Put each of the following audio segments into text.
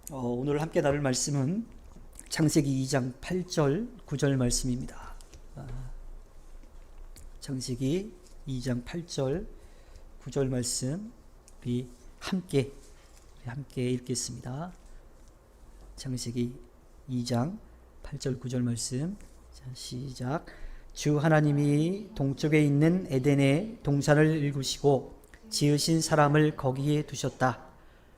오늘 함께 나눌 말씀은 창세기 2장 8절 9절 말씀입니다. 창세기 2장 8절 9절 말씀 우리 함께 읽겠습니다. 창세기 2장 8절 9절 말씀. 자, 시작. 주 하나님이 동쪽에 있는 에덴에 동산을 일구시고 지으신 사람을 거기에 두셨다.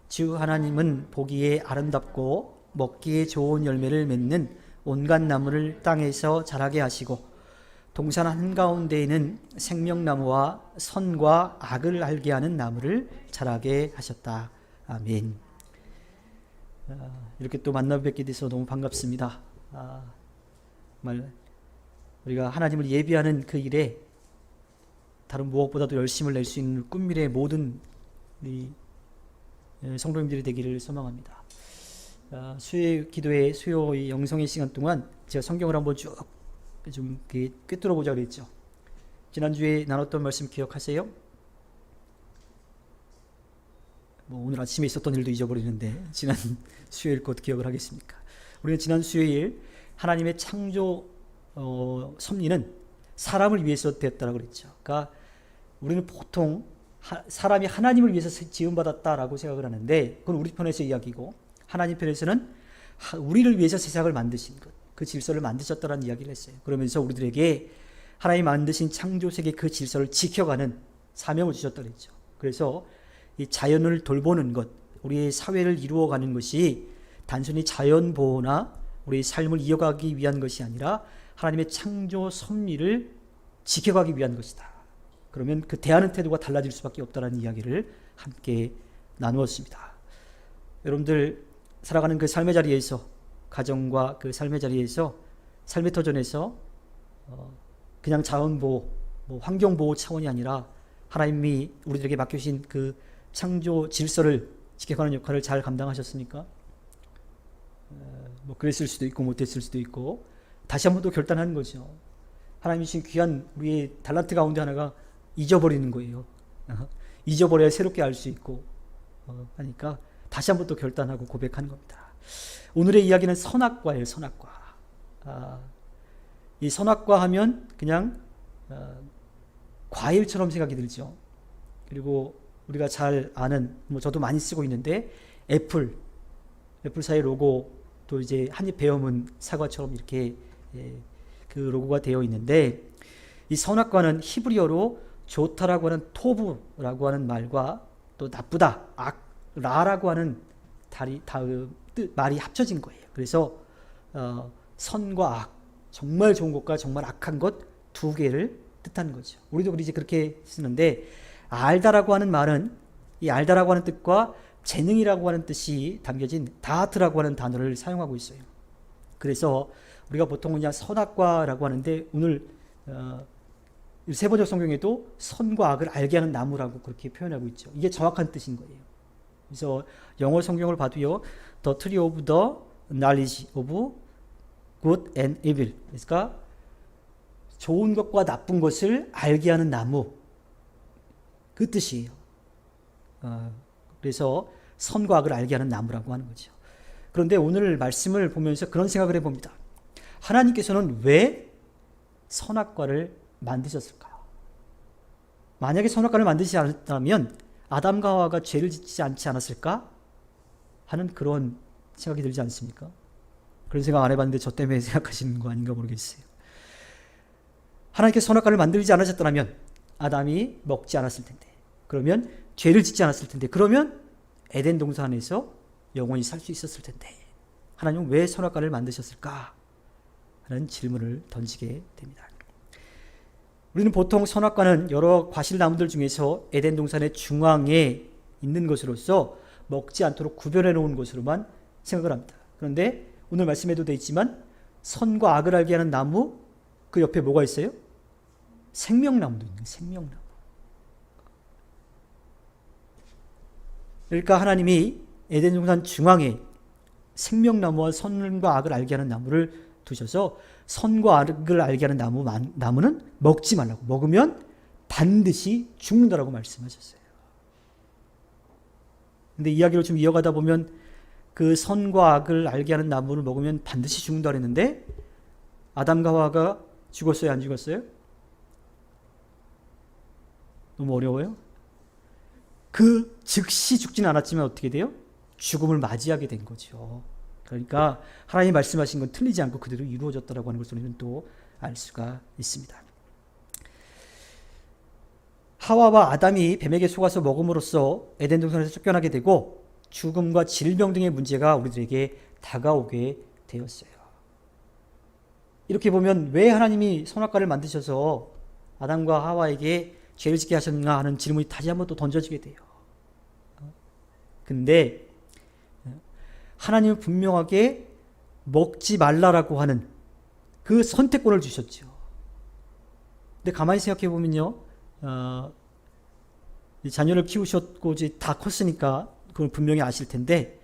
주 하나님은 보기에 아름답고 먹기에 좋은 열매를 맺는 온갖 나무를 땅에서 자라게 하시고 동산 한가운데에는 생명나무와 선과 악을 알게 하는 나무를 자라게 하셨다. 아멘. 이렇게 또 만나 뵙게 돼서 너무 반갑습니다. 정말 우리가 하나님을 예비하는 그 일에 다른 무엇보다도 열심을 낼 수 있는 꿈미래의 모든 우리 성도님들이 되기를 소망합니다. 수요 기도의 수요 영성의 시간 동안 제가 성경을 한번 쭉 좀 꿰뚫어 보자 그랬죠. 지난주에 나눴던 말씀 기억하세요? 오늘 아침에 있었던 일도 잊어버리는데 지난 수요일 것 기억을 하겠습니까? 우리는 지난 수요일 하나님의 창조 섭리는 사람을 위해서 되었다라고 그랬죠. 그러니까 우리는 보통 사람이 하나님을 위해서 지음받았다라고 생각을 하는데 그건 우리 편에서 이야기고 하나님 편에서는 우리를 위해서 세상을 만드신 것, 그 질서를 만드셨다라는 이야기를 했어요. 그러면서 우리들에게 하나님 만드신 창조세계 그 질서를 지켜가는 사명을 주셨다고 했죠. 그래서 이 자연을 돌보는 것, 우리의 사회를 이루어가는 것이 단순히 자연 보호나 우리의 삶을 이어가기 위한 것이 아니라 하나님의 창조 섭리를 지켜가기 위한 것이다. 그러면 그 대하는 태도가 달라질 수밖에 없다는 이야기를 함께 나누었습니다. 여러분들 살아가는 그 삶의 자리에서, 가정과 그 삶의 자리에서, 삶의 터전에서 그냥 자원보호, 환경보호 차원이 아니라 하나님이 우리들에게 맡겨주신 그 창조 질서를 지켜가는 역할을 잘 감당하셨습니까? 그랬을 수도 있고 못했을 수도 있고 다시 한번 또 결단하는 거죠. 하나님이 주신 귀한 우리의 달란트 가운데 하나가 잊어버리는 거예요. 잊어버려야 새롭게 알 수 있고 하니까 다시 한번 또 결단하고 고백하는 겁니다. 오늘의 이야기는 선악과예요. 선악과. 이 선악과 하면 그냥 과일처럼 생각이 들죠. 그리고 우리가 잘 아는, 저도 많이 쓰고 있는데 애플사의 로고 또 이제 한입 베어문 사과처럼 이렇게 그 로고가 되어 있는데 이 선악과는 히브리어로 좋다라고 하는 토브라고 하는 말과 또 나쁘다, 라라고 하는 말이 합쳐진 거예요. 그래서 선과 악, 정말 좋은 것과 정말 악한 것 두 개를 뜻하는 거죠. 우리도 이제 그렇게 쓰는데 알다라고 하는 말은 이 알다라고 하는 뜻과 재능이라고 하는 뜻이 담겨진 다하트라고 하는 단어를 사용하고 있어요. 그래서 우리가 보통 그냥 선악과라고 하는데 오늘 세번역 성경에도 선과 악을 알게 하는 나무라고 그렇게 표현하고 있죠. 이게 정확한 뜻인 거예요. 그래서 영어 성경을 봐도요, The Tree of the Knowledge of Good and Evil. 그러니까 좋은 것과 나쁜 것을 알게 하는 나무. 그 뜻이에요. 그래서 선과 악을 알게 하는 나무라고 하는 거죠. 그런데 오늘 말씀을 보면서 그런 생각을 해봅니다. 하나님께서는 왜 선악과를 만드셨을까요? 만약에 선악과를 만드시지 않았다면 아담과 하와가 죄를 짓지 않지 않았을까? 하는 그런 생각이 들지 않습니까? 그런 생각 안 해봤는데 저 때문에 생각하시는 거 아닌가 모르겠어요. 하나님께서 선악과를 만들지 않으셨다면 아담이 먹지 않았을 텐데, 그러면 죄를 짓지 않았을 텐데, 그러면 에덴 동산에서 영원히 살 수 있었을 텐데 하나님은 왜 선악과를 만드셨을까? 하는 질문을 던지게 됩니다. 우리는 보통 선악과는 여러 과실나무들 중에서 에덴 동산의 중앙에 있는 것으로서 먹지 않도록 구별해 놓은 것으로만 생각을 합니다. 그런데 오늘 말씀에도 되어 있지만 선과 악을 알게 하는 나무 그 옆에 뭐가 있어요? 생명나무도 있는 거예요. 생명나무. 그러니까 하나님이 에덴 동산 중앙에 생명나무와 선과 악을 알게 하는 나무를 두셔서 선과 악을 알게 하는 나무는 먹지 말라고, 먹으면 반드시 죽는다라고 말씀하셨어요. 근데 이야기를 좀 이어가다 보면 그 선과 악을 알게 하는 나무를 먹으면 반드시 죽는다 그랬는데 아담과 하와가 죽었어요? 안 죽었어요? 너무 어려워요? 그 즉시 죽지는 않았지만 어떻게 돼요? 죽음을 맞이하게 된 거죠. 그러니까 하나님이 말씀하신 건 틀리지 않고 그대로 이루어졌다라고 하는 것을 우리는 또 알 수가 있습니다. 하와와 아담이 뱀에게 속아서 먹음으로써 에덴 동산에서 쫓겨나게 되고 죽음과 질병 등의 문제가 우리들에게 다가오게 되었어요. 이렇게 보면 왜 하나님이 선악과를 만드셔서 아담과 하와에게 죄를 짓게 하셨나 하는 질문이 다시 한번 또 던져지게 돼요. 근데 하나님은 분명하게 먹지 말라라고 하는 그 선택권을 주셨죠. 근데 가만히 생각해 보면요, 자녀를 키우셨고 이제 다 컸으니까 그걸 분명히 아실 텐데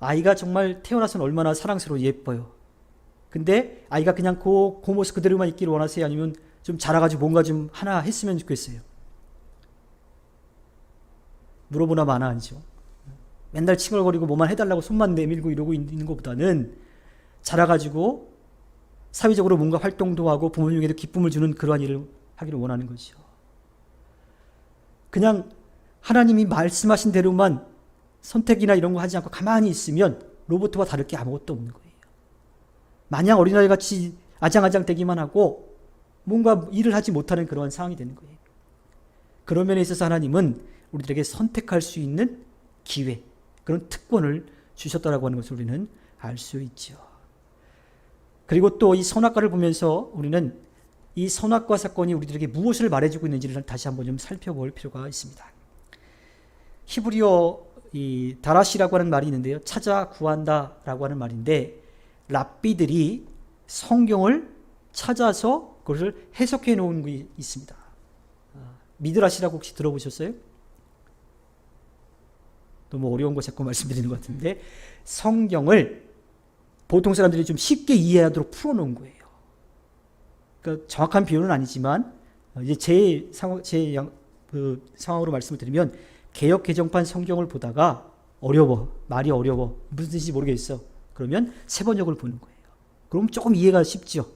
아이가 정말 태어나서는 얼마나 사랑스러워 예뻐요. 근데 아이가 그냥 그 모습 그대로만 있기를 원하세요? 아니면 좀 자라가지고 뭔가 좀 하나 했으면 좋겠어요? 물어보나 마나 하죠. 맨날 칭얼거리고 뭐만 해달라고 손만 내밀고 이러고 있는 것보다는 자라가지고 사회적으로 뭔가 활동도 하고 부모님에게도 기쁨을 주는 그러한 일을 하기를 원하는 거죠. 그냥 하나님이 말씀하신 대로만 선택이나 이런 거 하지 않고 가만히 있으면 로봇과 다를 게 아무것도 없는 거예요. 마냥 어린아이 같이 아장아장대기만 하고 뭔가 일을 하지 못하는 그러한 상황이 되는 거예요. 그런 면에 있어서 하나님은 우리들에게 선택할 수 있는 기회, 그런 특권을 주셨다라고 하는 것을 우리는 알 수 있죠. 그리고 또 이 선악과를 보면서 우리는 이 선악과 사건이 우리들에게 무엇을 말해주고 있는지를 다시 한번 좀 살펴볼 필요가 있습니다. 히브리어 이 다라시라고 하는 말이 있는데요. 찾아 구한다라고 하는 말인데 랍비들이 성경을 찾아서 그것을 해석해 놓은 게 있습니다. 미드라시라고 혹시 들어보셨어요? 너무 어려운 거 자꾸 말씀드리는 것 같은데 성경을 보통 사람들이 좀 쉽게 이해하도록 풀어놓은 거예요. 그러니까 정확한 비유는 아니지만 이제 제 상황으로 말씀을 드리면 개역 개정판 성경을 보다가 어려워, 말이 어려워, 무슨 뜻인지 모르겠어. 그러면 세번역을 보는 거예요. 그럼 조금 이해가 쉽죠.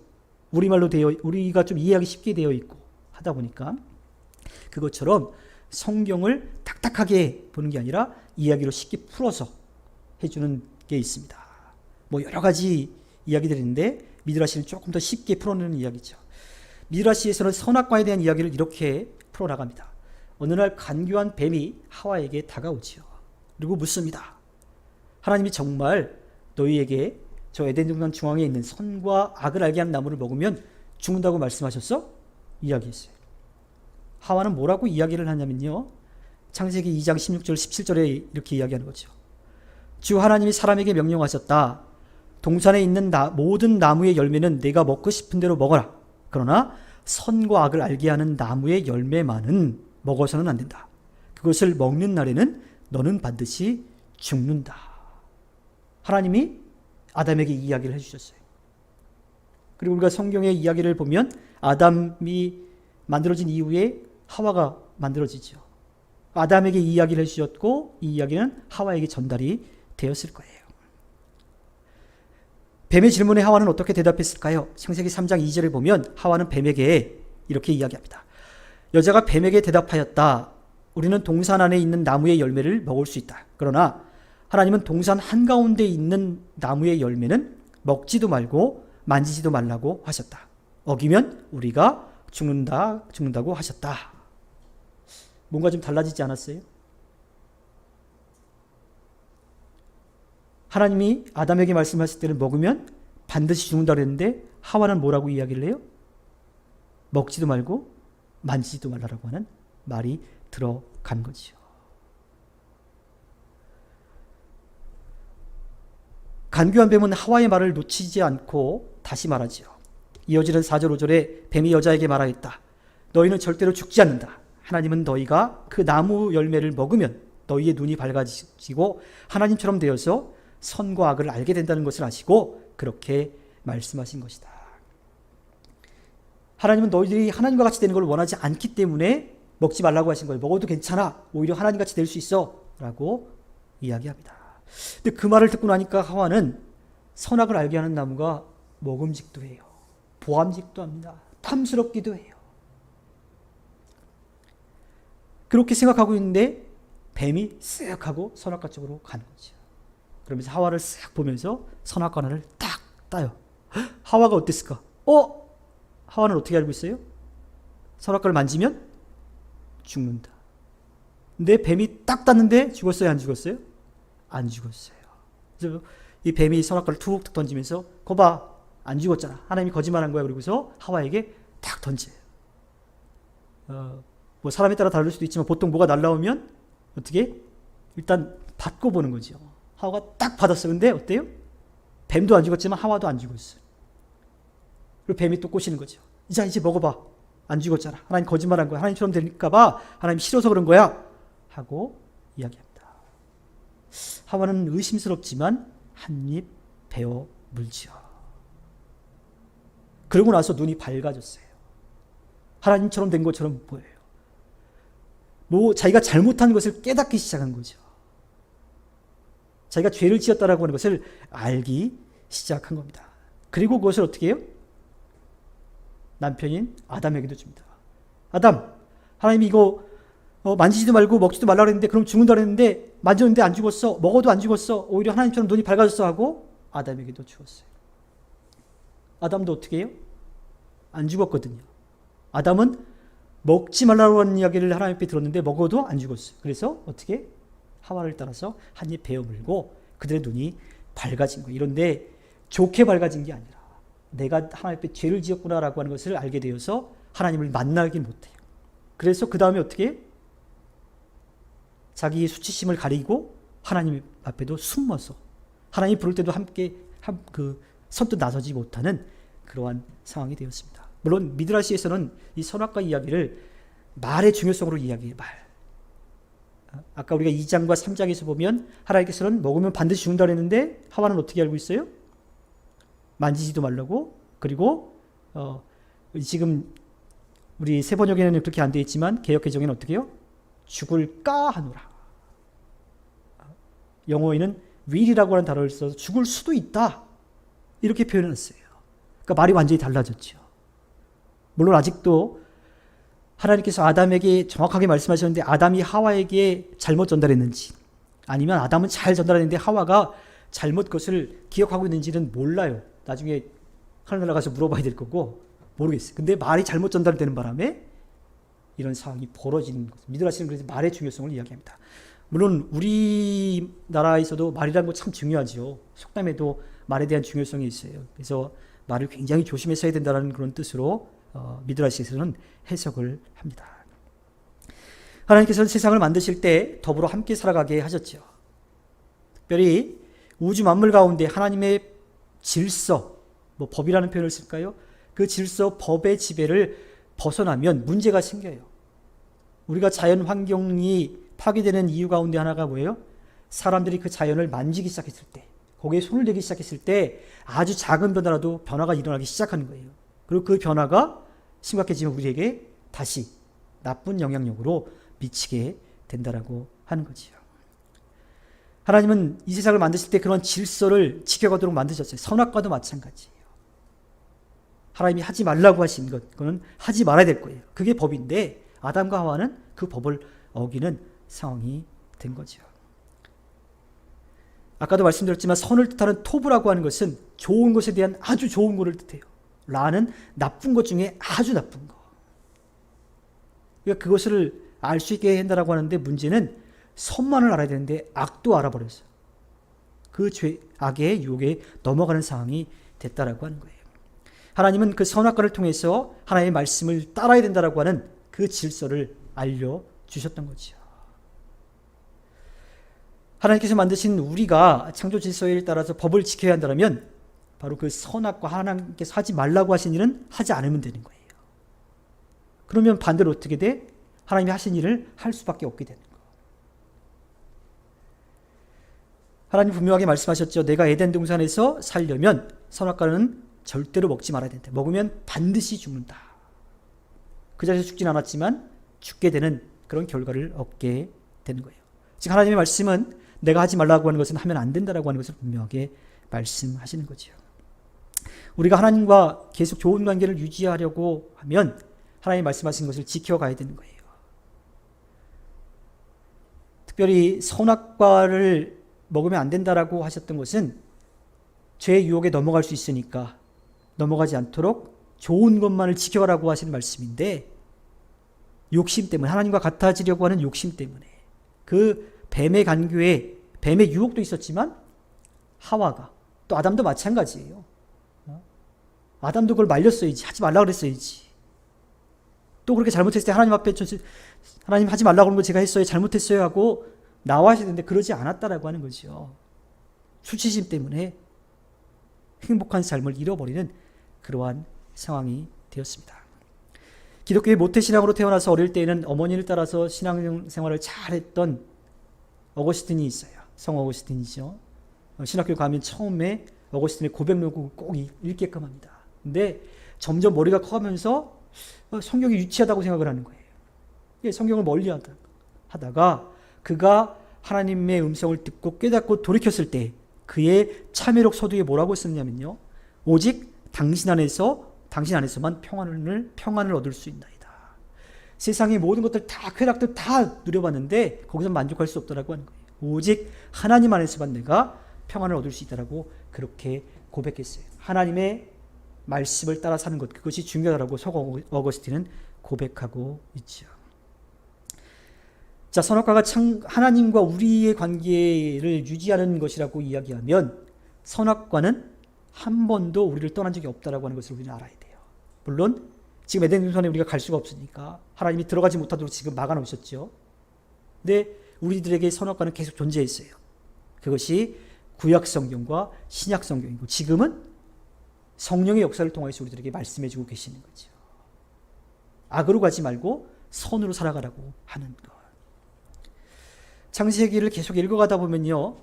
우리말로 우리가 좀 이해하기 쉽게 되어 있고 하다 보니까 그것처럼 성경을 딱딱하게 보는 게 아니라 이야기로 쉽게 풀어서 해주는 게 있습니다. 뭐 여러 가지 이야기들이 있는데 미드라시는 조금 더 쉽게 풀어내는 이야기죠. 미드라시에서는 선악과에 대한 이야기를 이렇게 풀어나갑니다. 어느 날 간교한 뱀이 하와에게 다가오지요. 그리고 묻습니다. 하나님이 정말 너희에게 저 에덴 동산 중앙에 있는 선과 악을 알게 하는 나무를 먹으면 죽는다고 말씀하셨어? 이야기했어요. 하와는 뭐라고 이야기를 하냐면요. 창세기 2장 16절 17절에 이렇게 이야기하는 거죠. 주 하나님이 사람에게 명령하셨다. 동산에 있는 모든 나무의 열매는 내가 먹고 싶은 대로 먹어라. 그러나 선과 악을 알게 하는 나무의 열매만은 먹어서는 안 된다. 그것을 먹는 날에는 너는 반드시 죽는다. 하나님이 아담에게 이야기를 해주셨어요. 그리고 우리가 성경의 이야기를 보면 아담이 만들어진 이후에 하와가 만들어지죠. 아담에게 이야기를 해주셨고 이 이야기는 하와에게 전달이 되었을 거예요. 뱀의 질문에 하와는 어떻게 대답했을까요? 창세기 3장 2절에 보면 하와는 뱀에게 이렇게 이야기합니다. 여자가 뱀에게 대답하였다. 우리는 동산 안에 있는 나무의 열매를 먹을 수 있다. 그러나 하나님은 동산 한가운데 있는 나무의 열매는 먹지도 말고 만지지도 말라고 하셨다. 어기면 우리가 죽는다고 하셨다. 뭔가 좀 달라지지 않았어요? 하나님이 아담에게 말씀하실 때는 먹으면 반드시 죽는다고 했는데 하와는 뭐라고 이야기를 해요? 먹지도 말고 만지지도 말라라고 하는 말이 들어간 거죠. 간교한 뱀은 하와의 말을 놓치지 않고 다시 말하지요. 이어지는 4절 5절에 뱀이 여자에게 말하였다. 너희는 절대로 죽지 않는다. 하나님은 너희가 그 나무 열매를 먹으면 너희의 눈이 밝아지고 하나님처럼 되어서 선과 악을 알게 된다는 것을 아시고 그렇게 말씀하신 것이다. 하나님은 너희들이 하나님과 같이 되는 걸 원하지 않기 때문에 먹지 말라고 하신 거예요. 먹어도 괜찮아. 오히려 하나님같이 될 수 있어. 라고 이야기합니다. 근데 그 말을 듣고 나니까 하와는 선악을 알게 하는 나무가 먹음직도 해요. 보암직도 합니다. 탐스럽기도 해요. 그렇게 생각하고 있는데 뱀이 쓱 하고 선악과 쪽으로 가는 거죠. 그러면서 하와를 쓱 보면서 선악과 하나를 딱 따요. 하와가 어땠을까? 하와는 어떻게 알고 있어요? 선악과를 만지면 죽는다. 근데 뱀이 딱 땄는데 죽었어요? 안 죽었어요? 안 죽었어요. 그래서 이 뱀이 선악과를 툭 던지면서 거봐, 안 죽었잖아. 하나님이 거짓말한 거야. 그러고서 하와에게 딱 던져요. 뭐 사람에 따라 다를 수도 있지만 보통 뭐가 날라오면 어떻게? 일단 받고 보는 거죠. 하와가 딱 받았어. 근데 어때요? 뱀도 안 죽었지만 하와도 안 죽었어요. 그리고 뱀이 또 꼬시는 거죠. 이제 먹어봐. 안 죽었잖아. 하나님 거짓말한 거야. 하나님처럼 될까봐 하나님 싫어서 그런 거야. 하고 이야기합니다. 하와는 의심스럽지만 한 입 베어 물지요. 그러고 나서 눈이 밝아졌어요. 하나님처럼 된 것처럼 보여요. 뭐 자기가 잘못한 것을 깨닫기 시작한 거죠. 자기가 죄를 지었다라고 하는 것을 알기 시작한 겁니다. 그리고 그것을 어떻게 해요? 남편인 아담에게도 줍니다. 아담, 하나님이 이거 만지지도 말고 먹지도 말라 그랬는데 그럼 죽는다 그랬는데 만졌는데 안 죽었어. 먹어도 안 죽었어. 오히려 하나님처럼 눈이 밝아졌어 하고 아담에게도 주었어요. 아담도 어떻게 해요? 안 죽었거든요. 아담은 먹지 말라고 하는 이야기를 하나님 앞에 들었는데 먹어도 안 죽었어요. 그래서 어떻게? 하와를 따라서 한 입 베어 물고 그들의 눈이 밝아진 거예요. 이런데 좋게 밝아진 게 아니라 내가 하나님 앞에 죄를 지었구나라고 하는 것을 알게 되어서 하나님을 만나기 못해요. 그래서 그 다음에 어떻게 해요? 자기의 수치심을 가리고 하나님 앞에도 숨어서 하나님이 부를 때도 함께 선뜻 나서지 못하는 그러한 상황이 되었습니다. 물론 미드라시에서는 이 선악과 이야기를 말의 중요성으로 이야기해요. 아까 우리가 2장과 3장에서 보면 하나님께서는 먹으면 반드시 죽는다 그랬는데 하와는 어떻게 알고 있어요? 만지지도 말라고. 그리고 지금 우리 새 번역에는 그렇게 안 되어 있지만 개역 개정에는 어떻게 해요? 죽을까 하노라. 영어에는 will이라고 하는 단어를 써서 죽을 수도 있다. 이렇게 표현했어요. 그러니까 말이 완전히 달라졌죠. 물론 아직도 하나님께서 아담에게 정확하게 말씀하셨는데 아담이 하와에게 잘못 전달했는지 아니면 아담은 잘 전달했는데 하와가 잘못 것을 기억하고 있는지는 몰라요. 나중에 하늘나라 가서 물어봐야 될 거고 모르겠어요. 근데 말이 잘못 전달되는 바람에 이런 상황이 벌어지는 것. 미드라시는 그래서 말의 중요성을 이야기합니다. 물론 우리나라에서도 말이라는 거 참 중요하죠. 속담에도 말에 대한 중요성이 있어요. 그래서 말을 굉장히 조심해서 해야 된다는 그런 뜻으로 미드라시에서는 해석을 합니다. 하나님께서는 세상을 만드실 때 더불어 함께 살아가게 하셨죠. 특별히 우주 만물 가운데 하나님의 질서, 법이라는 표현을 쓸까요? 그 질서, 법의 지배를 벗어나면 문제가 생겨요. 우리가 자연 환경이 파괴되는 이유 가운데 하나가 뭐예요? 사람들이 그 자연을 만지기 시작했을 때, 거기에 손을 대기 시작했을 때 아주 작은 변화라도 변화가 일어나기 시작하는 거예요. 그리고 그 변화가 심각해지면 우리에게 다시 나쁜 영향력으로 미치게 된다라고 하는 거지요. 하나님은 이 세상을 만드실 때 그런 질서를 지켜가도록 만드셨어요. 선악과도 마찬가지예요. 하나님이 하지 말라고 하신 것, 그거는 하지 말아야 될 거예요. 그게 법인데 아담과 하와는 그 법을 어기는 상황이 된 거죠. 아까도 말씀드렸지만 선을 뜻하는 토브라고 하는 것은 좋은 것에 대한 아주 좋은 것을 뜻해요. 라는 나쁜 것 중에 아주 나쁜 거. 그러니까 그것을 알 수 있게 한다라고 하는데 문제는 선만을 알아야 되는데 악도 알아버렸어요. 그 악의 유혹에 넘어가는 상황이 됐다라고 하는 거예요. 하나님은 그 선악과를 통해서 하나님의 말씀을 따라야 된다라고 하는 그 질서를 알려주셨던 거죠. 하나님께서 만드신 우리가 창조 질서에 따라서 법을 지켜야 한다면 바로 그 선악과 하나님께서 하지 말라고 하신 일은 하지 않으면 되는 거예요. 그러면 반대로 어떻게 돼? 하나님이 하신 일을 할 수밖에 없게 되는 거예요. 하나님 분명하게 말씀하셨죠. 내가 에덴 동산에서 살려면 선악과는 절대로 먹지 말아야 된다. 먹으면 반드시 죽는다. 그 자리에서 죽진 않았지만 죽게 되는 그런 결과를 얻게 되는 거예요. 즉 하나님의 말씀은 내가 하지 말라고 하는 것은 하면 안 된다라고 하는 것을 분명하게 말씀하시는 거죠. 우리가 하나님과 계속 좋은 관계를 유지하려고 하면 하나님 말씀하신 것을 지켜가야 되는 거예요. 특별히 선악과를 먹으면 안 된다라고 하셨던 것은 죄의 유혹에 넘어갈 수 있으니까 넘어가지 않도록 좋은 것만을 지켜가라고 하시는 말씀인데, 욕심 때문에, 하나님과 같아지려고 하는 욕심 때문에, 그 뱀의 간교에 뱀의 유혹도 있었지만 하와가, 또 아담도 마찬가지예요. 아담도 그걸 말렸어야지, 하지 말라 그랬어야지. 또 그렇게 잘못했을 때 하나님 앞에 하나님 하지 말라고 하는 거 제가 했어요, 잘못했어요 하고 나와야 되는데 그러지 않았다라고 하는 거죠. 수치심 때문에 행복한 삶을 잃어버리는 그러한 상황이 되었습니다. 기독교의 모태신앙으로 태어나서 어릴 때에는 어머니를 따라서 신앙생활을 잘했던 어거스틴이 있어요. 성 어거스틴이죠. 신학교 가면 처음에 어거스틴의 고백록을 꼭 읽게끔 합니다. 근데 점점 머리가 커가면서 성경이 유치하다고 생각을 하는 거예요. 성경을 멀리 하다가 그가 하나님의 음성을 듣고 깨닫고 돌이켰을 때 그의 참회록 서두에 뭐라고 썼냐면요. 오직 당신 안에서만 평안을 얻을 수 있나이다. 세상의 모든 것들 다, 쾌락들 다 누려봤는데 거기서 만족할 수 없다라고 하는 거예요. 오직 하나님 안에서만 내가 평안을 얻을 수 있다라고 그렇게 고백했어요. 하나님의 말씀을 따라 사는 것, 그것이 중요하다고 성 어거스틴은 고백하고 있죠. 자, 선악과가 하나님과 우리의 관계를 유지하는 것이라고 이야기하면 선악과는 한 번도 우리를 떠난 적이 없다라고 하는 것을 우리는 알아야 돼요. 물론 지금 에덴 동산에 우리가 갈 수가 없으니까 하나님이 들어가지 못하도록 지금 막아놓으셨죠. 근데 우리들에게 선악과는 계속 존재했어요. 그것이 구약 성경과 신약 성경이고 지금은 성령의 역사를 통해서 우리들에게 말씀해주고 계시는 거죠. 악으로 가지 말고 선으로 살아가라고 하는 것. 창세기를 계속 읽어가다 보면요,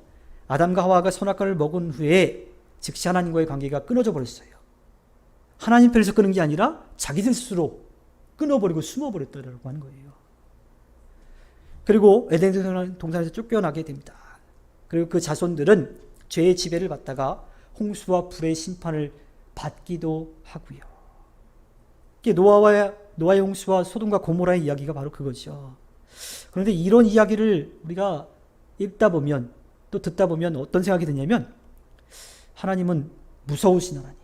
아담과 하와가 선악과를 먹은 후에 즉시 하나님과의 관계가 끊어져 버렸어요. 하나님 편에서 끊은 게 아니라 자기들 스스로 끊어버리고 숨어버렸다고 하는 거예요. 그리고 에덴 동산에서 쫓겨나게 됩니다. 그리고 그 자손들은 죄의 지배를 받다가 홍수와 불의 심판을 받기도 하고요. 노아의 홍수와 소돔과 고모라의 이야기가 바로 그거죠. 그런데 이런 이야기를 우리가 읽다 보면 또 듣다 보면 어떤 생각이 드냐면 하나님은 무서우신 하나님,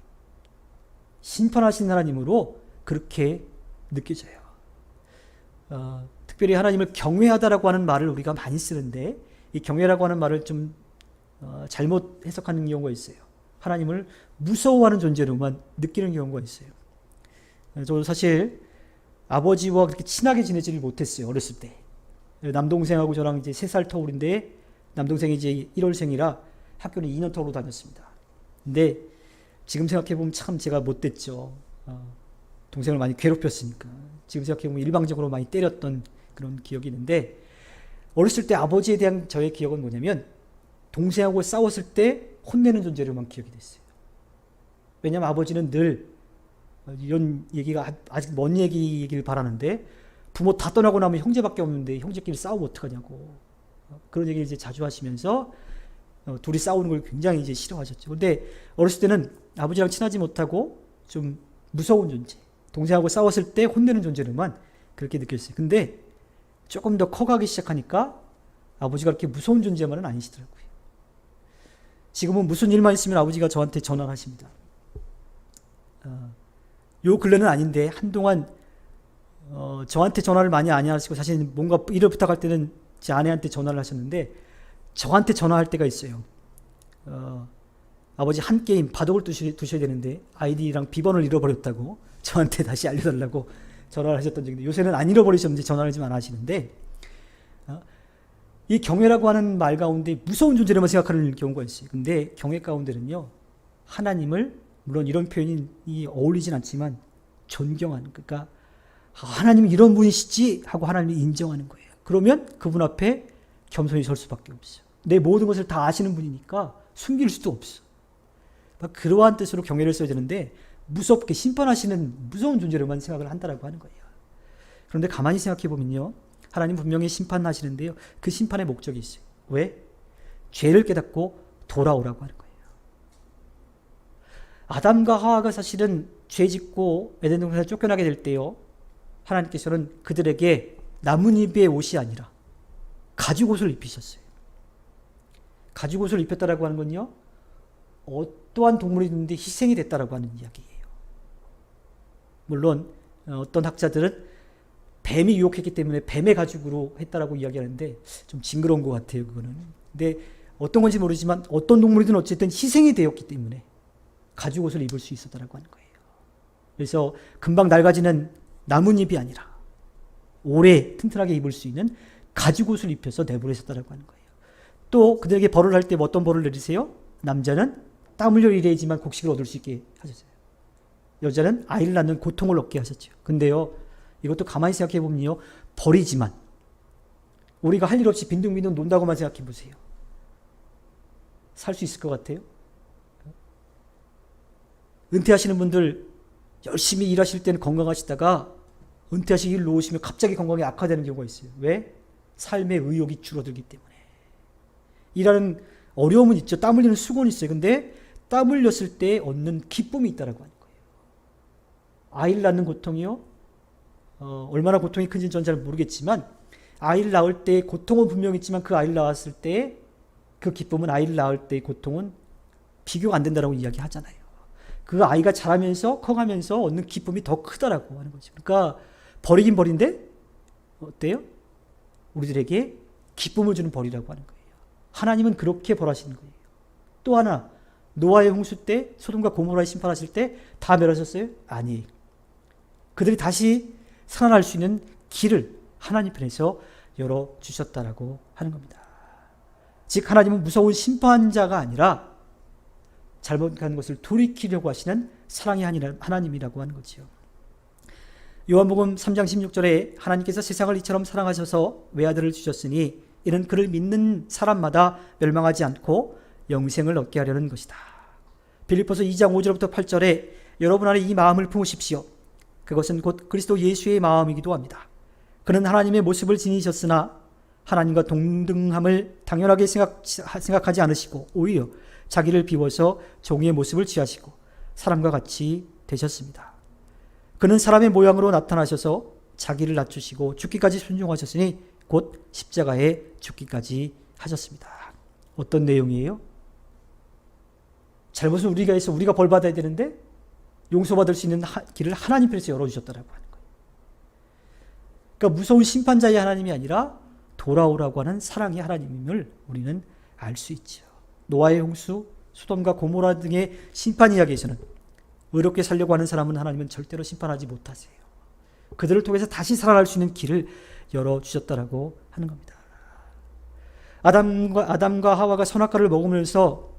심판하신 하나님으로 그렇게 느껴져요. 특별히 하나님을 경외하다라고 하는 말을 우리가 많이 쓰는데 이 경외라고 하는 말을 좀 잘못 해석하는 경우가 있어요. 하나님을 무서워하는 존재로만 느끼는 경우가 있어요. 저도 사실 아버지와 그렇게 친하게 지내지를 못했어요. 어렸을 때. 남동생하고 저랑 이제 3살 터울인데 남동생이 이제 1월생이라 학교는 2년 터울로 다녔습니다. 근데 지금 생각해보면 참 제가 못됐죠. 동생을 많이 괴롭혔으니까. 지금 생각해보면 일방적으로 많이 때렸던 그런 기억이 있는데 어렸을 때 아버지에 대한 저의 기억은 뭐냐면 동생하고 싸웠을 때 혼내는 존재로만 기억이 됐어요. 왜냐하면 아버지는 늘 이런 얘기가 아직 먼 얘기이길 바라는데 부모 다 떠나고 나면 형제밖에 없는데 형제끼리 싸우면 어떡하냐고 그런 얘기를 이제 자주 하시면서 둘이 싸우는 걸 굉장히 이제 싫어하셨죠. 근데 어렸을 때는 아버지랑 친하지 못하고 좀 무서운 존재, 동생하고 싸웠을 때 혼내는 존재로만 그렇게 느꼈어요. 근데 조금 더 커가기 시작하니까 아버지가 그렇게 무서운 존재만은 아니시더라고요. 지금은 무슨 일만 있으면 아버지가 저한테 전화를 하십니다. 요 근래는 아닌데 한동안 저한테 전화를 많이 안 하시고 사실 뭔가 일을 부탁할 때는 제 아내한테 전화를 하셨는데 저한테 전화할 때가 있어요. 아버지 한 게임 바둑을 두셔야 되는데 아이디랑 비번을 잃어버렸다고 저한테 다시 알려달라고 전화를 하셨던 적인데 요새는 안 잃어버리셨는지 전화를 좀 안 하시는데 이 경외라고 하는 말 가운데 무서운 존재로만 생각하는 경우가 있어요. 근데 경외 가운데는요 하나님을 물론 이런 표현이 어울리진 않지만 존경하는, 그러니까 하나님은 이런 분이시지 하고 하나님을 인정하는 거예요. 그러면 그분 앞에 겸손히 설 수밖에 없어요. 내 모든 것을 다 아시는 분이니까 숨길 수도 없어. 그러한 뜻으로 경외를 써야 되는데 무섭게 심판하시는 무서운 존재로만 생각을 한다라고 하는 거예요. 그런데 가만히 생각해 보면요, 하나님 분명히 심판하시는데요, 그 심판의 목적이 있어요. 왜? 죄를 깨닫고 돌아오라고 하는 거예요. 아담과 하와가 사실은 죄 짓고 에덴 동산에서 쫓겨나게 될 때요, 하나님께서는 그들에게 나뭇잎의 옷이 아니라 가죽옷을 입히셨어요. 가죽옷을 입혔다라고 하는 건요, 어떠한 동물이 있는데 희생이 됐다라고 하는 이야기예요. 물론 어떤 학자들은 뱀이 유혹했기 때문에 뱀의 가죽으로 했다라고 이야기하는데 좀 징그러운 것 같아요, 그거는. 근데 어떤 건지 모르지만 어떤 동물이든 어쨌든 희생이 되었기 때문에 가죽옷을 입을 수 있었다라고 하는 거예요. 그래서 금방 낡아지는 나뭇잎이 아니라 오래 튼튼하게 입을 수 있는 가죽옷을 입혀서 내보내셨다라고 하는 거예요. 또 그들에게 벌을 할 때 어떤 벌을 내리세요? 남자는 땀 흘려 일해야지만 곡식을 얻을 수 있게 하셨어요. 여자는 아이를 낳는 고통을 얻게 하셨죠. 근데요, 이것도 가만히 생각해 보면요, 벌이지만 우리가 할 일 없이 빈둥빈둥 논다고만 생각해 보세요. 살 수 있을 것 같아요? 은퇴하시는 분들 열심히 일하실 때는 건강하시다가 은퇴하시기 일 놓으시면 갑자기 건강이 악화되는 경우가 있어요. 왜? 삶의 의욕이 줄어들기 때문에. 일하는 어려움은 있죠. 땀 흘리는 수고는 있어요. 근데 땀 흘렸을 때 얻는 기쁨이 있다라고 하는 거예요. 아이를 낳는 고통이요, 얼마나 고통이 큰지는 전 잘 모르겠지만 아이를 낳을 때의 고통은 분명히 있지만 그 아이를 낳았을 때 그 기쁨은 아이를 낳을 때의 고통은 비교가 안 된다라고 이야기하잖아요. 그 아이가 자라면서 커가면서 얻는 기쁨이 더 크다라고 하는 거죠. 그러니까 벌이긴 벌인데 어때요? 우리들에게 기쁨을 주는 벌이라고 하는 거예요. 하나님은 그렇게 벌하시는 거예요. 또 하나, 노아의 홍수 때 소돔과 고모라를 심판하실 때 다 멸하셨어요? 아니, 그들이 다시 살아날 수 있는 길을 하나님 편에서 열어주셨다라고 하는 겁니다. 즉 하나님은 무서운 심판자가 아니라 잘못한 것을 돌이키려고 하시는 사랑의 하나님이라고 하는 거죠. 요한복음 3장 16절에 하나님께서 세상을 이처럼 사랑하셔서 외아들을 주셨으니 이는 그를 믿는 사람마다 멸망하지 않고 영생을 얻게 하려는 것이다. 빌립보서 2장 5절부터 8절에 여러분 안에 이 마음을 품으십시오. 그것은 곧 그리스도 예수의 마음이기도 합니다. 그는 하나님의 모습을 지니셨으나 하나님과 동등함을 당연하게 생각하지 않으시고 오히려 자기를 비워서 종의 모습을 취하시고 사람과 같이 되셨습니다. 그는 사람의 모양으로 나타나셔서 자기를 낮추시고 죽기까지 순종하셨으니 곧 십자가에 죽기까지 하셨습니다. 어떤 내용이에요? 잘못은 우리가 해서 우리가 벌 받아야 되는데 용서받을 수 있는 길을 하나님 편에서 열어주셨다라고 하는 거예요. 그러니까 무서운 심판자의 하나님이 아니라 돌아오라고 하는 사랑의 하나님임을 우리는 알 수 있죠. 노아의 홍수, 소돔과 고모라 등의 심판 이야기에서는 의롭게 살려고 하는 사람은 하나님은 절대로 심판하지 못하세요. 그들을 통해서 다시 살아날 수 있는 길을 열어주셨다라고 하는 겁니다. 아담과 하와가 선악과를 먹음으로써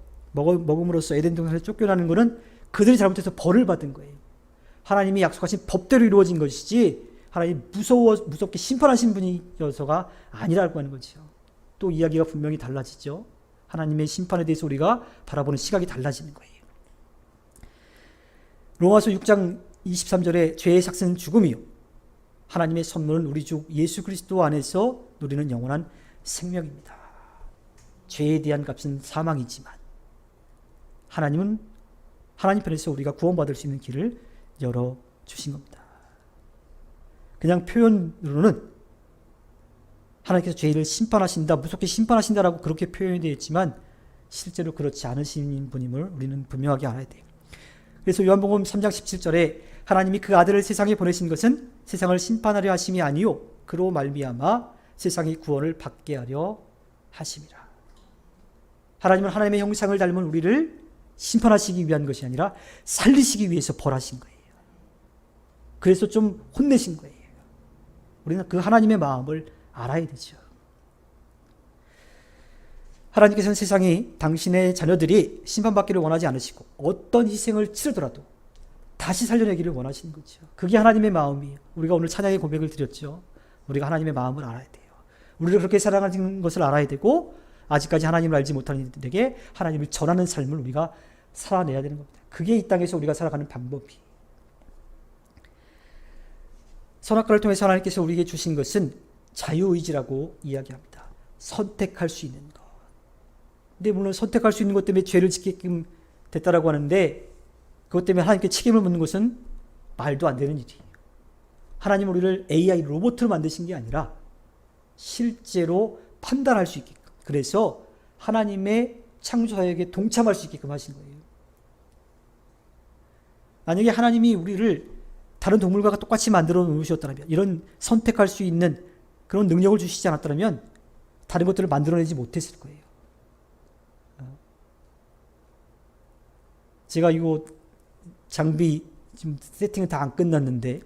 에덴 동산에서 쫓겨나는 것은 그들이 잘못해서 벌을 받은 거예요. 하나님이 약속하신 법대로 이루어진 것이지 하나님이 무섭게 심판하신 분이어서가 아니라고 하는 거죠. 또 이야기가 분명히 달라지죠. 하나님의 심판에 대해서 우리가 바라보는 시각이 달라지는 거예요. 로마서 6장 23절에 죄의 삭스는 죽음이요 하나님의 선물은 우리 주 예수 그리스도 안에서 누리는 영원한 생명입니다. 죄에 대한 값은 사망이지만 하나님은 하나님 편에서 우리가 구원받을 수 있는 길을 열어주신 겁니다. 그냥 표현으로는 하나님께서 죄를 심판하신다, 무섭게 심판하신다라고 그렇게 표현이 되어 있지만 실제로 그렇지 않으신 분임을 우리는 분명하게 알아야 돼요. 그래서 요한복음 3장 17절에 하나님이 그 아들을 세상에 보내신 것은 세상을 심판하려 하심이 아니요 그로 말미암아 세상이 구원을 받게 하려 하심이라. 하나님은 하나님의 형상을 닮은 우리를 심판하시기 위한 것이 아니라 살리시기 위해서 벌하신 거예요. 그래서 좀 혼내신 거예요. 우리는 그 하나님의 마음을 알아야 되죠. 하나님께서는 세상이 당신의 자녀들이 심판받기를 원하지 않으시고 어떤 희생을 치르더라도 다시 살려내기를 원하시는 거죠. 그게 하나님의 마음이에요. 우리가 오늘 찬양의 고백을 드렸죠. 우리가 하나님의 마음을 알아야 돼요. 우리를 그렇게 사랑하는 것을 알아야 되고 아직까지 하나님을 알지 못하는 이들에게 하나님을 전하는 삶을 우리가 살아내야 되는 겁니다. 그게 이 땅에서 우리가 살아가는 방법이. 선악과를 통해서 하나님께서 우리에게 주신 것은 자유의지라고 이야기합니다. 선택할 수 있는 것. 근데 물론 선택할 수 있는 것 때문에 죄를 짓게끔 됐다라고 하는데 그것 때문에 하나님께 책임을 묻는 것은 말도 안 되는 일이에요. 하나님 우리를 AI 로봇으로 만드신 게 아니라 실제로 판단할 수 있게끔, 그래서 하나님의 창조사역에 동참할 수 있게끔 하신 거예요. 만약에 하나님이 우리를 다른 동물과 똑같이 만들어 놓으셨다면, 이런 선택할 수 있는 그런 능력을 주시지 않았다면 다른 것들을 만들어내지 못했을 거예요. 제가 이거 장비 지금 세팅은 다 안 끝났는데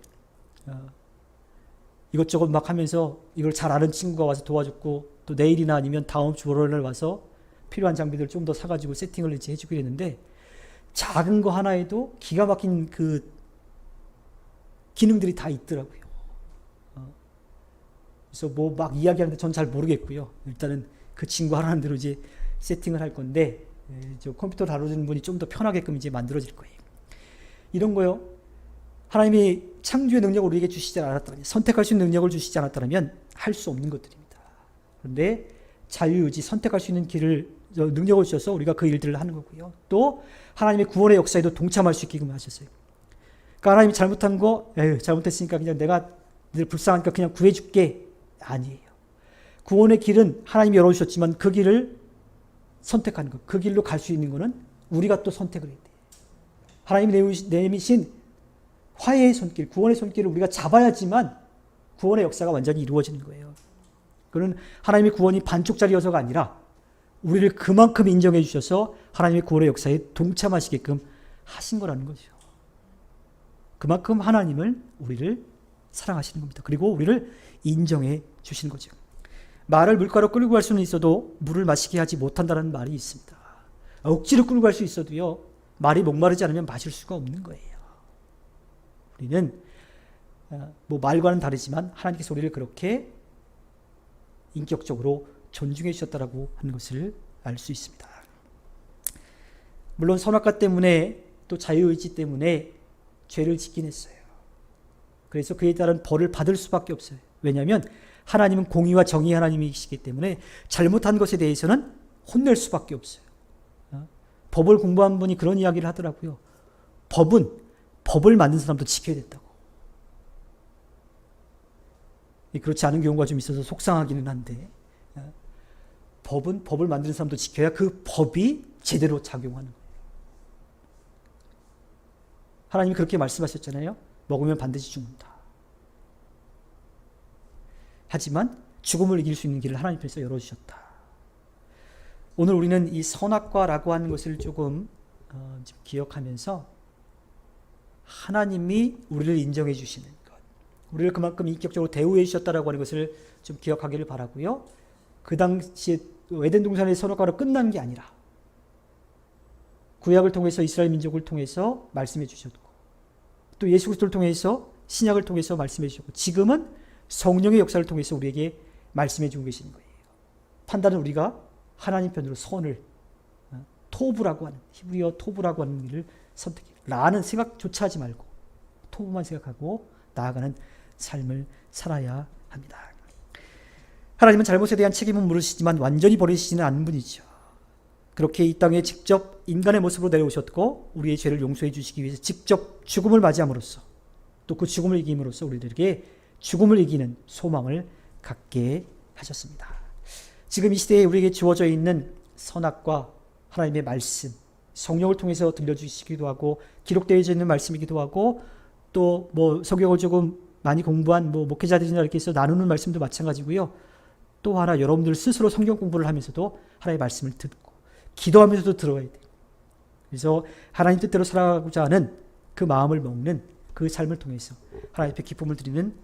이것저것 막 하면서 이걸 잘 아는 친구가 와서 도와줬고, 또 내일이나 아니면 다음 주 월요일날 와서 필요한 장비들 좀 더 사가지고 세팅을 이제 해주기로 했는데, 작은 거 하나에도 기가 막힌 그 기능들이 다 있더라고요. 그래서 뭐 막 이야기하는데 전 잘 모르겠고요. 일단은 그 친구 하라는 대로 이제 세팅을 할 건데, 저 컴퓨터 다루는 분이 좀 더 편하게끔 이제 만들어질 거예요. 이런 거요. 하나님이 창조의 능력을 우리에게 주시지 않았다면, 선택할 수 있는 능력을 주시지 않았다면 할 수 없는 것들입니다. 그런데 자유의지, 선택할 수 있는 길을, 능력을 주셔서 우리가 그 일들을 하는 거고요. 또 하나님의 구원의 역사에도 동참할 수 있게끔 하셨어요. 그러니까 하나님이 잘못한 거, 잘못했으니까 그냥 내가 늘 불쌍하니까 그냥 구해줄게. 아니에요. 구원의 길은 하나님이 열어주셨지만 그 길을 선택하는 것, 그 길로 갈 수 있는 것은 우리가 또 선택을 해야 돼요. 하나님이 내미신 화해의 손길, 구원의 손길을 우리가 잡아야지만 구원의 역사가 완전히 이루어지는 거예요. 그는 하나님의 구원이 반쪽짜리여서가 아니라 우리를 그만큼 인정해 주셔서 하나님의 구원의 역사에 동참하시게끔 하신 거라는 거죠. 그만큼 하나님을, 우리를 사랑하시는 겁니다. 그리고 우리를 인정해 주시는 거죠. 말을 물가로 끌고 갈 수는 있어도 물을 마시게 하지 못한다는 말이 있습니다. 억지로 끌고 갈 수 있어도요, 말이 목마르지 않으면 마실 수가 없는 거예요. 우리는 뭐 말과는 다르지만 하나님께서 우리를 그렇게 인격적으로 존중해 주셨다라고 하는 것을 알 수 있습니다. 물론 선악과 때문에 또 자유의지 때문에 죄를 짓긴 했어요. 그래서 그에 따른 벌을 받을 수밖에 없어요. 왜냐하면 하나님은 공의와 정의의 하나님이시기 때문에 잘못한 것에 대해서는 혼낼 수밖에 없어요. 법을 공부한 분이 그런 이야기를 하더라고요. 법은 법을 만든 사람도 지켜야 된다고. 그렇지 않은 경우가 좀 있어서 속상하기는 한데, 법은 법을 만드는 사람도 지켜야 그 법이 제대로 작용하는 거예요. 하나님이 그렇게 말씀하셨잖아요. 먹으면 반드시 죽는다. 하지만 죽음을 이길 수 있는 길을 하나님께서 열어주셨다. 오늘 우리는 이 선악과라고 하는 것을 조금 기억하면서 하나님이 우리를 인정해 주시는 것, 우리를 그만큼 인격적으로 대우해 주셨다라고 하는 것을 좀 기억하기를 바라고요. 그 당시에 에덴 동산의 선악과로 끝난 게 아니라 구약을 통해서 이스라엘 민족을 통해서 말씀해 주셨고, 또 예수 그리스도를 통해서 신약을 통해서 말씀해 주셨고, 지금은 성령의 역사를 통해서 우리에게 말씀해 주고 계시는 거예요. 판단은 우리가 하나님 편으로 선을, 토부라고 하는, 히브리어 토부라고 하는 일을 선택해요. 라는 생각조차 하지 말고 토부만 생각하고 나아가는 삶을 살아야 합니다. 하나님은 잘못에 대한 책임은 물으시지만 완전히 버리시지는 않는 분이죠. 그렇게 이 땅에 직접 인간의 모습으로 내려오셨고 우리의 죄를 용서해 주시기 위해서 직접 죽음을 맞이함으로써, 또 그 죽음을 이김으로써 우리들에게 죽음을 이기는 소망을 갖게 하셨습니다. 지금 이 시대에 우리에게 주어져 있는 선악과 하나님의 말씀, 성령을 통해서 들려주시기도 하고 기록되어 있는 말씀이기도 하고, 또 뭐 성경을 조금 많이 공부한 뭐 목회자들이나 이렇게 해서 나누는 말씀도 마찬가지고요. 또 하나, 여러분들 스스로 성경 공부를 하면서도 하나님의 말씀을 듣고 기도하면서도 들어야 돼요. 그래서 하나님 뜻대로 살아가고자 하는 그 마음을 먹는 그 삶을 통해서 하나님 앞에 기쁨을 드리는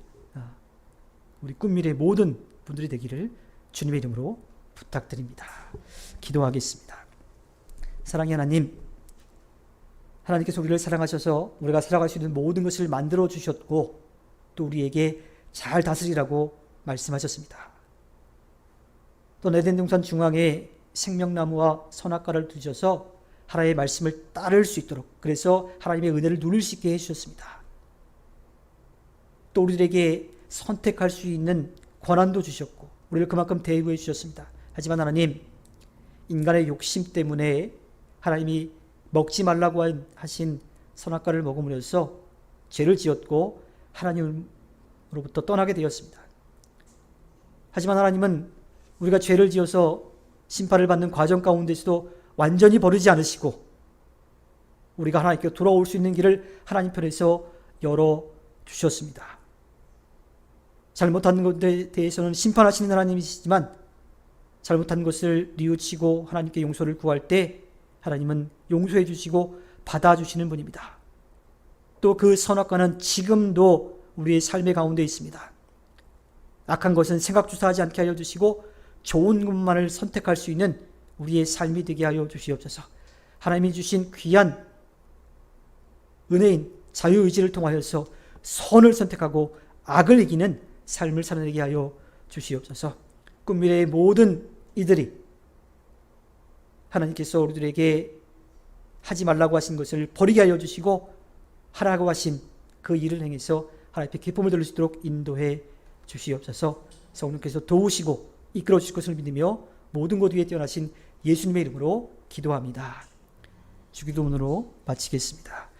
우리 꿈미래 모든 분들이 되기를 주님의 이름으로 부탁드립니다. 기도하겠습니다. 사랑의 하나님, 하나님께서 우리를 사랑하셔서 우리가 살아갈 수 있는 모든 것을 만들어 주셨고 또 우리에게 잘 다스리라고 말씀하셨습니다. 또 에덴 동산 중앙에 생명나무와 선악과를 두셔서 하나님의 말씀을 따를 수 있도록, 그래서 하나님의 은혜를 누릴 수 있게 해주셨습니다. 또 우리들에게 선택할 수 있는 권한도 주셨고 우리를 그만큼 대우해 주셨습니다. 하지만 하나님, 인간의 욕심 때문에 하나님이 먹지 말라고 하신 선악과를 먹음으로써 죄를 지었고 하나님으로부터 떠나게 되었습니다. 하지만 하나님은 우리가 죄를 지어서 심판을 받는 과정 가운데서도 완전히 버리지 않으시고 우리가 하나님께 돌아올 수 있는 길을 하나님 편에서 열어주셨습니다. 잘못한 것에 대해서는 심판하시는 하나님이시지만 잘못한 것을 뉘우치고 하나님께 용서를 구할 때 하나님은 용서해 주시고 받아주시는 분입니다. 또 그 선악과는 지금도 우리의 삶의 가운데 있습니다. 악한 것은 생각조차하지 않게 하여 주시고 좋은 것만을 선택할 수 있는 우리의 삶이 되게 하여 주시옵소서. 하나님이 주신 귀한 은혜인 자유의지를 통하여서 선을 선택하고 악을 이기는 삶을 살아내게 하여 주시옵소서. 꿈미래의 모든 이들이 하나님께서 우리들에게 하지 말라고 하신 것을 버리게 하여 주시고 하라고 하신 그 일을 행해서 하나님께 기쁨을 돌릴 수 있도록 인도해 주시옵소서. 성령께서 도우시고 이끌어 주실 것을 믿으며 모든 것 위에 뛰어나신 예수님의 이름으로 기도합니다. 주기도문으로 마치겠습니다.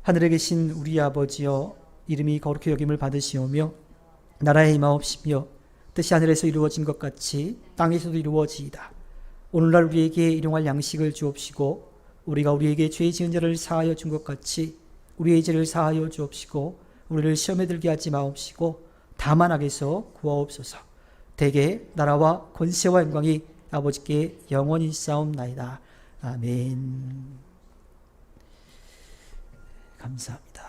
하늘에 계신 우리 아버지여, 이름이 거룩히 여김을 받으시오며 나라의 임하옵시며 뜻이 하늘에서 이루어진 것 같이 땅에서도 이루어지이다. 오늘날 우리에게 일용할 양식을 주옵시고 우리가 우리에게 죄 지은 자를 사하여 준 것 같이 우리의 죄를 사하여 주옵시고 우리를 시험에 들게 하지 마옵시고 다만 악에서 구하옵소서. 대개 나라와 권세와 영광이 아버지께 영원히 있사옵나이다. 아멘. 감사합니다.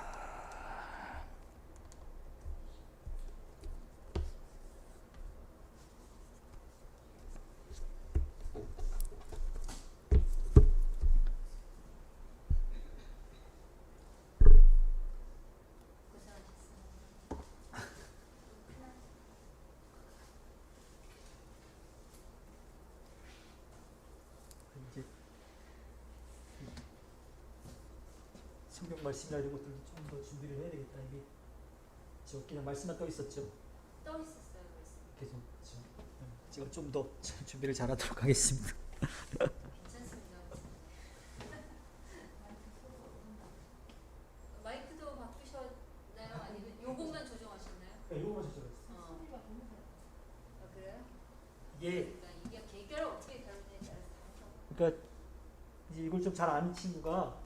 성경 말씀이나 이런 것들 좀 더 준비를 해야 되겠다. 이게 저 그냥 말씀만 떠 있었죠. 떠 있었어요. 말씀. 계속 제가 좀 더 준비를 잘하도록 하겠습니다. 괜찮습니다. 마이크도 바꾸셨나요? 아니면 요것만 조정하셨나요? 네, 이거만 주세요. 그래요? 이게 이게 계결을 어떻게 다루느냐에 따라서 그러니까 이제 이걸 좀 잘 아는 친구가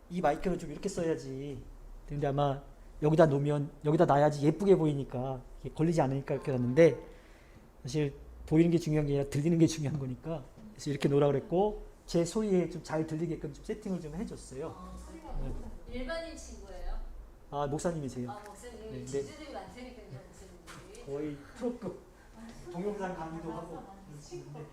이 마이크는 좀 이렇게 써야지. 근데 아마 여기다 놓으면 여기다 놔야지 예쁘게 보이니까 이게 걸리지 않으니까 이렇게 놨는데 사실 보이는 게 중요한 게 아니라 들리는 게 중요한 거니까 그래서 이렇게 놓으라 그랬고 제 소리에 좀 잘 들리게끔 좀 세팅을 좀 해줬어요. 일반인 친구예요? 아 목사님이세요. 목사님 네, 지지들이 많다니까요, 목사님들이. 거의 프로급 동영상 강의도 하고 그런 친구인데